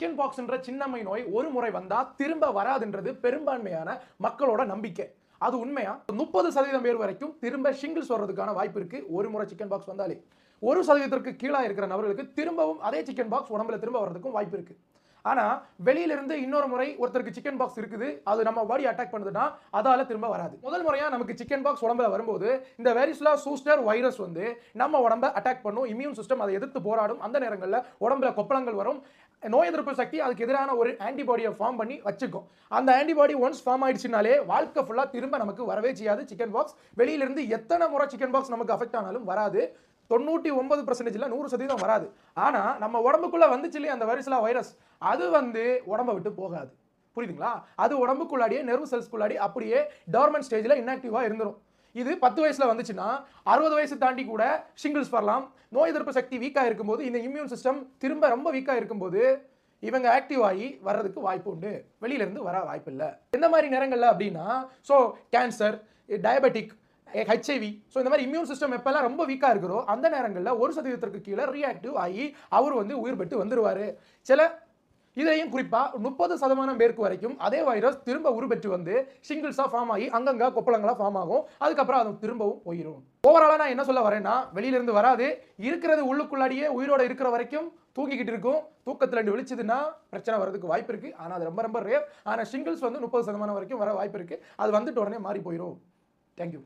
Chicken பாக்ஸ்ன்ற சின்னம்மை நோய் ஒரு முறை வந்தா திரும்ப வராதுன்றது பெரும்பான்மையான மக்களோட நம்பிக்கை. அது உண்மையா? 30% பேர் வரைக்கும் திரும்ப ஷிங்கிள்ஸ் வர்றதுக்கான வாய்ப்பு இருக்கு ஒரு முறை சிக்கன் பாக்ஸ் வந்தாலே. 1% கீழா இருக்கிற நபர்களுக்கு திரும்பவும் அதே சிக்கன் பாக்ஸ் உடம்புல திரும்ப வர்றதுக்கும் வாய்ப்பு இருக்கு. ஆனா வெளியில இருந்து இன்னொரு முறை ஒருத்தருக்கு சிக்கன் பாக்ஸ் இருக்குது, அது நம்ம பாடி அட்டாக் பண்ணுதுன்னா அதால திரும்ப வராது. முதல் முறையா நமக்கு சிக்கன் பாக்ஸ் உடம்புல வரும்போது இந்த வெரிஸ்லா சூஸ்டர் வைரஸ் வந்து நம்ம உடம்ப அட்டாக் பண்ணும். இம்யூன் சிஸ்டம் அதை எதிர்த்து போராடும். அந்த நேரங்களில் உடம்புல கொப்பளங்கள் வரும். நோய் எதிர்ப்பு சக்தி அதுக்கு எதிரான ஒரு ஆன்டிபாடியை ஃபார்ம் பண்ணி வச்சுக்கும். அந்த ஆன்டிபாடி ஒன்ஸ் ஃபார்ம் ஆயிடுச்சுனாலே வாழ்க்கை ஃபுல்லா திரும்ப நமக்கு வரவே செய்யாது சிக்கன் பாக்ஸ். வெளியிலிருந்து எத்தனை முறை சிக்கன் பாக்ஸ் நமக்கு அஃபெக்ட் ஆனாலும் வராது. 99% இல்ல 100% வராது. ஆனா நம்ம உடம்புக்குள்ள வந்துச்சு இல்லையா அந்த வெரிஸ்லா வைரஸ், அது வந்து உடம்ப விட்டு போகாது. புரியுதுங்களா? அது உடம்புக்குள்ளாடியே நர்வ் செல்ஸ்க்குள்ளாடி அப்படியே டார்மன்ட் ஸ்டேஜ்ல இன்ஆக்டிவா இருந்துரும். இது 10 வயசுல வந்துச்சுன்னா 60 வயசு தாண்டி கூட ஷிங்கிள்ஸ் வரலாம். நோய் எதிர்ப்பு சக்தி வீக்கா இருக்கும்போது இந்த இம்யூன் சிஸ்டம் திரும்ப ரொம்ப வீக்கா இருக்கும்போது இவங்க ஆக்டிவ் ஆகி வர்றதுக்கு வாய்ப்பு உண்டு. வெளியில இருந்து வர வாய்ப்பு இல்லை. எந்த மாதிரி நேரங்கள்ல அப்படின்னா கேன்சர், டயபெட்டிக், HIV, இந்த மாதிரி இம்யூன் சிஸ்டம் எப்பெல்லாம் ரொம்ப வீக்கா இருக்கிறோ அந்த நேரங்களில் 1% கீழே ரியாக்டிவ் ஆகி அவர் வந்து உயிர் பெற்று வந்துருவாரு. இதையும் குறிப்பா 30% பேருக்கு வரைக்கும் அதே வைரஸ் திரும்ப உருப்பெற்று வந்து ஷிங்கிள்ஸா ஃபார்ம் ஆகி அங்கங்க கொப்பளங்களா ஃபார்ம் ஆகும். அதுக்கப்புறம் அது திரும்பவும் போயிடும். ஓவராலா நான் என்ன சொல்ல வரேன்னா, வெளியில இருந்து வராது, இருக்கிறது உள்ளுக்குள்ளாடியே உயிரோட இருக்கிற வரைக்கும் தூங்கிக்கிட்டு இருக்கும். தூக்கத்துல இருந்து விழிச்சதுன்னா பிரச்சனை வரதுக்கு வாய்ப்பு இருக்கு. ஆனா அது ரொம்ப ரொம்ப ரேர். ஆனா ஷிங்கிள்ஸ் வந்து 30% வரைக்கும் வர வாய்ப்பு இருக்கு. அது வந்துட்டு உடனே மாறி போயிடும். தேங்க்யூ.